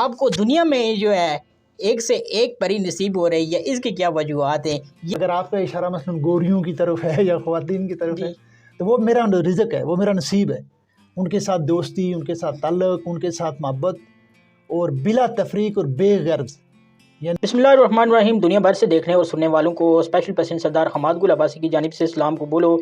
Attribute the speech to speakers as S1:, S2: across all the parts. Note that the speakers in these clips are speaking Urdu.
S1: آپ کو دنیا میں جو ہے ایک سے ایک پری نصیب ہو رہی ہے، اس کی کیا وجوہات ہیں؟
S2: اگر آپ کا اشارہ مثلا گوریوں کی طرف ہے یا خواتین کی طرف ہے
S1: جی
S2: تو وہ میرا رزق ہے، وہ میرا نصیب ہے. ان کے ساتھ دوستی، ان کے ساتھ تعلق، ان کے ساتھ محبت اور بلا تفریق اور بے غرض.
S1: بسم اللہ الرحمن الرحیم. دنیا بھر سے دیکھنے اور سننے والوں کو اسپیشل پرسن سردار حماد گل عباسی کی جانب سے اسلام کو بولو.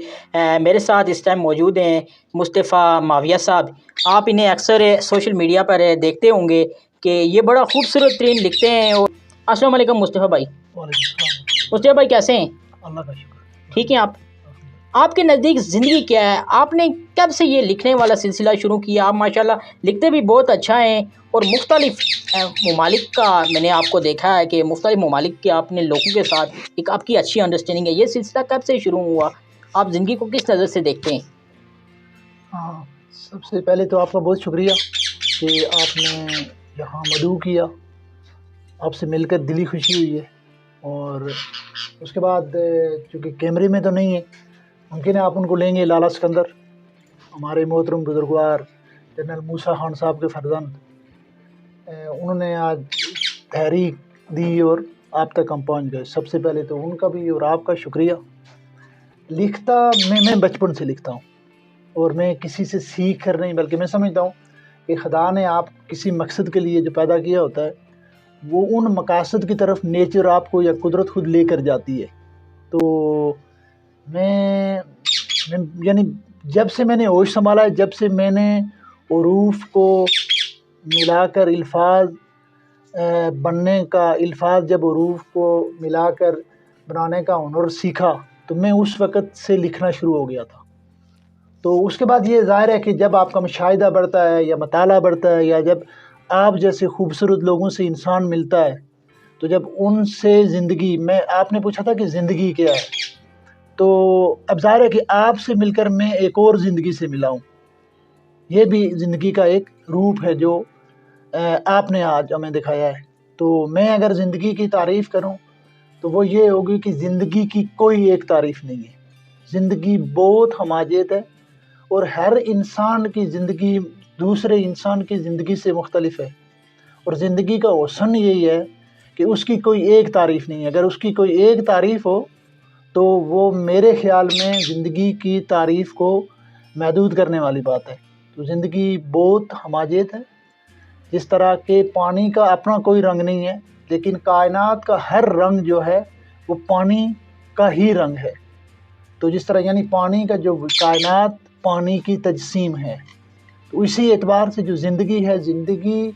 S1: میرے ساتھ اس ٹائم موجود ہیں مصطفیٰ ماویہ صاحب. آپ انہیں اکثر سوشل میڈیا پر دیکھتے ہوں گے کہ یہ بڑا خوبصورت ترین لکھتے ہیں. اور السلام علیکم مصطفیٰ بھائی. مصطفیٰ بھائی کیسے ہیں؟
S2: اللہ کا شکر.
S1: ٹھیک ہیں آپ کے نزدیک زندگی کیا ہے؟ آپ نے کب سے یہ لکھنے والا سلسلہ شروع کیا؟ آپ ماشاءاللہ لکھتے بھی بہت اچھا ہیں اور مختلف ممالک کا میں نے آپ کو دیکھا ہے کہ مختلف ممالک کے آپ نے لوگوں کے ساتھ ایک آپ کی اچھی انڈرسٹینڈنگ ہے. یہ سلسلہ کب سے شروع ہوا؟ آپ زندگی کو کس نظر سے دیکھتے ہیں؟
S2: ہاں، سب سے پہلے تو آپ کا بہت شکریہ کہ آپ نے یہاں مدعو کیا. آپ سے مل کر دلی خوشی ہوئی ہے. اور اس کے بعد چونکہ کیمرے میں تو نہیں ہے، ممکن ہے آپ ان کو لیں گے لالا سکندر، ہمارے محترم بزرگوار جنرل موسیٰ خان صاحب کے فرزند. انہوں نے آج تحریک دی اور آپ تک ہم پہنچ گئے. سب سے پہلے تو ان کا بھی اور آپ کا شکریہ. لکھتا میں بچپن سے لکھتا ہوں اور میں کسی سے سیکھ کر نہیں، بلکہ میں سمجھتا ہوں کہ خدا نے آپ کسی مقصد کے لیے جو پیدا کیا ہوتا ہے وہ ان مقاصد کی طرف نیچر آپ کو یا قدرت خود لے کر جاتی ہے. تو میں یعنی جب سے میں نے ہوش سنبھالا ہے، جب سے میں نے حروف کو ملا کر الفاظ بننے کا، الفاظ جب حروف کو ملا کر بنانے کا ہنر سیکھا تو میں اس وقت سے لکھنا شروع ہو گیا تھا. تو اس کے بعد یہ ظاہر ہے کہ جب آپ کا مشاہدہ بڑھتا ہے یا مطالعہ بڑھتا ہے یا جب آپ جیسے خوبصورت لوگوں سے انسان ملتا ہے تو جب ان سے زندگی میں، آپ نے پوچھا تھا کہ زندگی کیا ہے، تو اب ظاہر ہے کہ آپ سے مل کر میں ایک اور زندگی سے ملا ہوں. یہ بھی زندگی کا ایک روپ ہے جو آپ نے آج ہمیں دکھایا ہے. تو میں اگر زندگی کی تعریف کروں تو وہ یہ ہوگی کہ زندگی کی کوئی ایک تعریف نہیں ہے. زندگی بہت ہماجت ہے اور ہر انسان کی زندگی دوسرے انسان کی زندگی سے مختلف ہے. اور زندگی کا حسن یہی ہے کہ اس کی کوئی ایک تعریف نہیں ہے. اگر اس کی کوئی ایک تعریف ہو تو وہ میرے خیال میں زندگی کی تعریف کو محدود کرنے والی بات ہے. تو زندگی بہت ہماجت ہے. جس طرح کہ پانی کا اپنا کوئی رنگ نہیں ہے، لیکن کائنات کا ہر رنگ جو ہے وہ پانی کا ہی رنگ ہے. تو جس طرح یعنی پانی کا جو کائنات پانی کی تجسیم ہے، تو اسی اعتبار سے جو زندگی ہے، زندگی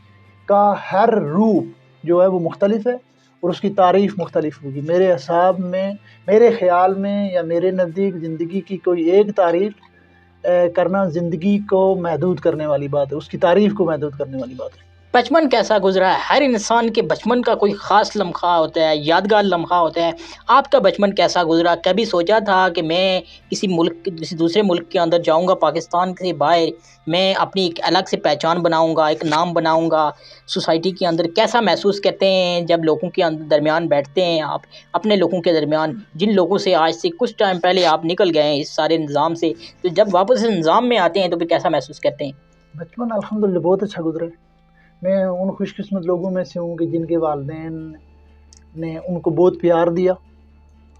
S2: کا ہر روپ جو ہے وہ مختلف ہے اور اس کی تعریف مختلف ہوگی. میرے حساب میں، میرے خیال میں یا میرے نزدیک زندگی کی کوئی ایک تعریف کرنا زندگی کو محدود کرنے والی بات ہے، اس کی تعریف کو محدود کرنے والی بات ہے.
S1: بچپن کیسا گزرا ہے؟ ہر انسان کے بچپن کا کوئی خاص لمحہ ہوتا ہے، یادگار لمحہ ہوتا ہے. آپ کا بچپن کیسا گزرا؟ کبھی سوچا تھا کہ میں کسی دوسرے ملک کے اندر جاؤں گا، پاکستان سے باہر میں اپنی ایک الگ سے پہچان بناؤں گا، ایک نام بناؤں گا سوسائٹی کے اندر؟ کیسا محسوس کرتے ہیں جب لوگوں کے درمیان بیٹھتے ہیں آپ، اپنے لوگوں کے درمیان، جن لوگوں سے آج سے کچھ ٹائم پہلے آپ نکل گئے ہیں اس سارے نظام سے، تو جب واپس اس نظام میں آتے ہیں تو پھر کیسا محسوس کرتے ہیں؟
S2: بچپن الحمدللہ بہت اچھا گزرا ہے. میں ان خوش قسمت لوگوں میں سے ہوں کہ جن کے والدین نے ان کو بہت پیار دیا،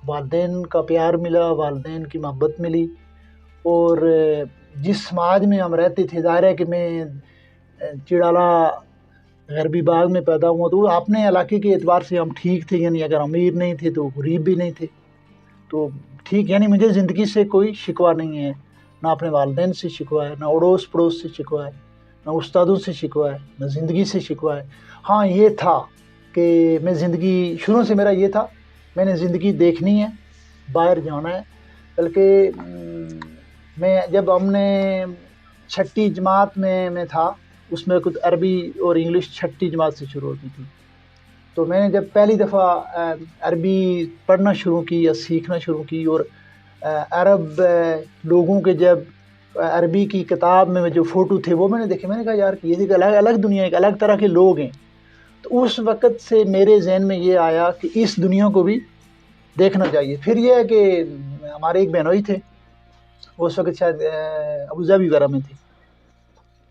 S2: والدین کا پیار ملا، والدین کی محبت ملی. اور جس سماج میں ہم رہتے تھے، ظاہر ہے کہ میں چڑالہ غربی باغ میں پیدا ہوا، تو اپنے علاقے کے اعتبار سے ہم ٹھیک تھے. یعنی اگر امیر نہیں تھے تو غریب بھی نہیں تھے، تو ٹھیک. یعنی مجھے زندگی سے کوئی شکوہ نہیں ہے، نہ اپنے والدین سے شکوہ ہے، نہ اڑوس پڑوس سے شکوہ ہے، نہ استادوں سے شکوہ ہے، نہ زندگی سے شکوہ ہے. ہاں یہ تھا کہ میں زندگی شروع سے میرا یہ تھا، میں نے زندگی دیکھنی ہے، باہر جانا ہے. بلکہ میں جب ہم نے چھٹی جماعت میں تھا، اس میں کچھ عربی اور انگلش چھٹی جماعت سے شروع ہوتی تھی. تو میں نے جب پہلی دفعہ عربی پڑھنا شروع کی یا سیکھنا شروع کی، اور عرب لوگوں کے جب عربی کی کتاب میں جو فوٹو تھے وہ میں نے دیکھے، میں نے کہا یار یہ ایک الگ دنیا، ایک الگ طرح کے لوگ ہیں. تو اس وقت سے میرے ذہن میں یہ آیا کہ اس دنیا کو بھی دیکھنا چاہیے. پھر یہ ہے کہ ہمارے ایک بہنوئی تھے، وہ اس وقت شاید ابوظہبی وغیرہ میں تھے،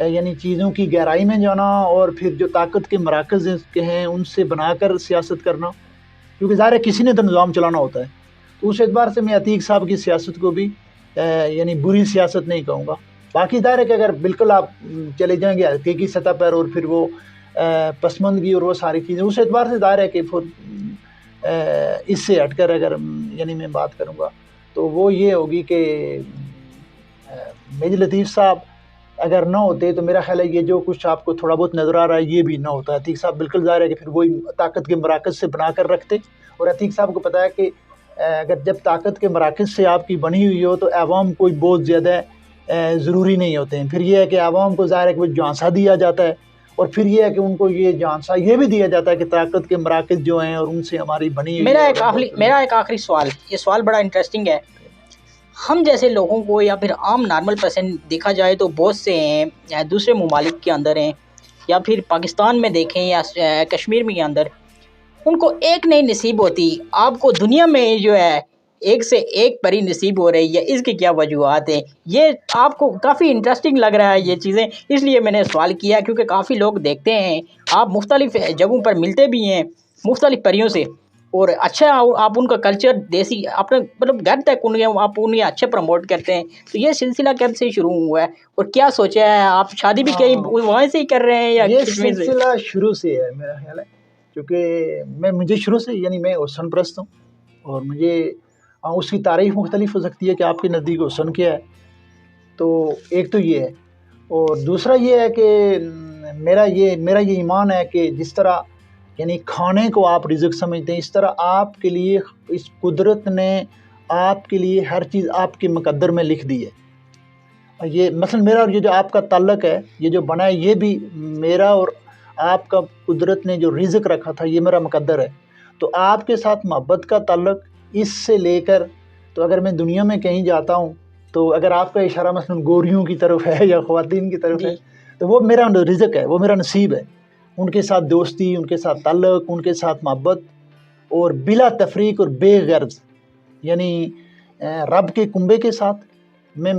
S2: یعنی چیزوں کی گہرائی میں جانا اور پھر جو طاقت کے مراکز کے ہیں ان سے بنا کر سیاست کرنا، کیونکہ ظاہر ہے کسی نے تو نظام چلانا ہوتا ہے. تو اس اعتبار سے میں عتیق صاحب کی سیاست کو بھی یعنی بری سیاست نہیں کہوں گا. باقی ظاہر ہے کہ اگر بالکل آپ چلے جائیں گے حقیقی سطح پر اور پھر وہ پسماندگی اور وہ ساری چیزیں، اس اعتبار سے ظاہر ہے کہ پھر اس سے ہٹ کر اگر یعنی میں بات کروں گا تو وہ یہ ہوگی کہ میجر لطیف صاحب اگر نہ ہوتے تو میرا خیال ہے یہ جو کچھ آپ کو تھوڑا بہت نظر آ رہا ہے یہ بھی نہ ہوتا. عتیق صاحب بالکل ظاہر ہے کہ پھر وہی طاقت کے مراکز سے بنا کر رکھتے، اور عتیق صاحب کو پتہ ہے کہ اگر جب طاقت کے مراکز سے آپ کی بنی ہوئی ہو تو عوام کوئی بہت زیادہ ضروری نہیں ہوتے ہیں. پھر یہ ہے کہ عوام کو ظاہر ہے کہ وہ جھانسا دیا جاتا ہے، اور پھر یہ ہے کہ ان کو یہ جھانسا یہ بھی دیا جاتا ہے کہ طاقت کے مراکز جو ہیں اور ان سے ہماری بنی ہوئی
S1: میرا ایک آخری سوال، یہ سوال بڑا انٹرسٹنگ ہے. ہم جیسے لوگوں کو یا پھر عام نارمل پرسن دیکھا جائے تو بہت سے ہیں یا دوسرے ممالک کے اندر ہیں یا پھر پاکستان میں دیکھیں یا کشمیر میں کے اندر، ان کو ایک نہیں نصیب ہوتی. آپ کو دنیا میں جو ہے ایک سے ایک پری نصیب ہو رہی ہے، اس کی کیا وجوہات ہیں؟ یہ آپ کو کافی انٹرسٹنگ لگ رہا ہے یہ چیزیں، اس لیے میں نے سوال کیا کیونکہ کافی لوگ دیکھتے ہیں، آپ مختلف جگہوں پر ملتے بھی ہیں مختلف پریوں سے، اور اچھا آپ ان کا کلچر دیسی اپنے مطلب گھر تک آپ انہیں اچھے پروموٹ کرتے ہیں. تو یہ سلسلہ کب سے شروع ہوا ہے اور کیا سوچا ہے آپ؟ شادی بھی کہیں وہاں سے ہی کر رہے ہیں یا
S2: یہ
S1: کشمیر سے؟
S2: سلسلہ شروع سے ہے میرا خیال ہے، کیونکہ مجھے شروع سے یعنی میں حسن پرست ہوں، اور مجھے اس کی تعریف مختلف ہو سکتی ہے کہ آپ کے نزدیک حسن کیا ہے. تو ایک تو یہ ہے، اور دوسرا یہ ہے کہ میرا یہ ایمان ہے کہ جس طرح یعنی کھانے کو آپ رزق سمجھتے ہیں، اس طرح آپ کے لیے اس قدرت نے آپ کے لیے ہر چیز آپ کے مقدر میں لکھ دی ہے. یہ مثلا میرا اور یہ جو آپ کا تعلق ہے، یہ جو بنا ہے، یہ بھی میرا اور آپ کا قدرت نے جو رزق رکھا تھا یہ میرا مقدر ہے. تو آپ کے ساتھ محبت کا تعلق اس سے لے کر، تو اگر میں دنیا میں کہیں جاتا ہوں تو اگر آپ کا اشارہ مثلا گوریوں کی طرف ہے یا خواتین کی طرف ہے تو وہ میرا رزق ہے، وہ میرا نصیب ہے. ان کے ساتھ دوستی، ان کے ساتھ تعلق، ان کے ساتھ محبت، اور بلا تفریق اور بے غرض، یعنی رب کے کنبے کے ساتھ میں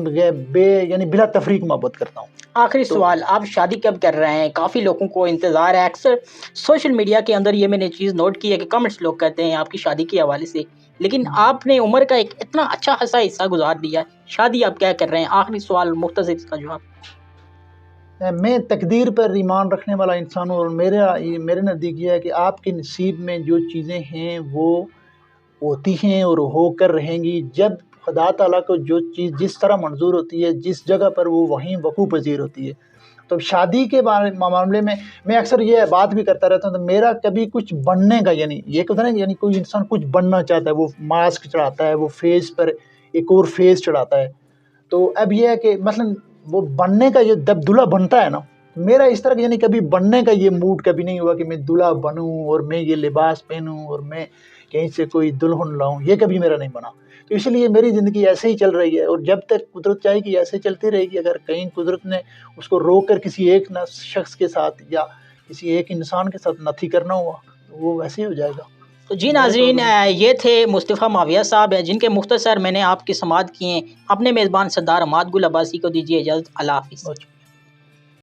S2: یعنی بلا تفریق محبت کرتا ہوں.
S1: آخری سوال، آپ شادی کب کر رہے ہیں؟ کافی لوگوں کو انتظار ہے. اکثر سوشل میڈیا کے اندر یہ میں نے چیز نوٹ کی ہے کہ کمنٹس لوگ کہتے ہیں آپ کی شادی کے حوالے سے، لیکن آپ نے عمر کا ایک اتنا اچھا خاصا حصہ گزار دیا، شادی آپ کیا کر رہے ہیں؟ آخری سوال، مختصر اس کا جواب.
S2: میں تقدیر پر ایمان رکھنے والا انسان ہوں، اور میرے نزدیک یہ ہے کہ آپ کے نصیب میں جو چیزیں ہیں وہ ہوتی ہیں اور ہو کر رہیں گی. جب خدا تعالیٰ کو جو چیز جس طرح منظور ہوتی ہے، جس جگہ پر وہ وہیں وقوع پذیر ہوتی ہے. تو شادی کے معاملے میں اکثر یہ بات بھی کرتا رہتا ہوں، تو میرا کبھی کچھ بننے کا یعنی یہ کہتا ہے یعنی کوئی انسان کچھ بننا چاہتا ہے، وہ ماسک چڑھاتا ہے، وہ فیس پر ایک اور فیس چڑھاتا ہے. تو اب یہ ہے کہ مثلا وہ بننے کا جو جب دلہا بنتا ہے نا، میرا اس طرح یعنی کبھی بننے کا یہ موڈ کبھی نہیں ہوا کہ میں دلہا بنوں اور میں یہ لباس پہنوں اور میں کہیں سے کوئی دلہن لاؤں، یہ کبھی میرا نہیں بنا. تو اس لیے میری زندگی ایسے ہی چل رہی ہے، اور جب تک قدرت چاہے گی ایسے چلتی رہے گی. اگر کہیں قدرت نے اس کو روک کر کسی ایک شخص کے ساتھ یا کسی ایک انسان کے ساتھ نتھی کرنا ہوا تو وہ ویسے ہی ہو جائے گا.
S1: تو جی ناظرین، یہ تھے مصطفیٰ معاویہ صاحب، جن کے مختصر میں نے آپ کی سماعت کیے ہیں. اپنے میزبان سردار حماد گل عباسی کو دیجیے اجازت. اللہ حافظ.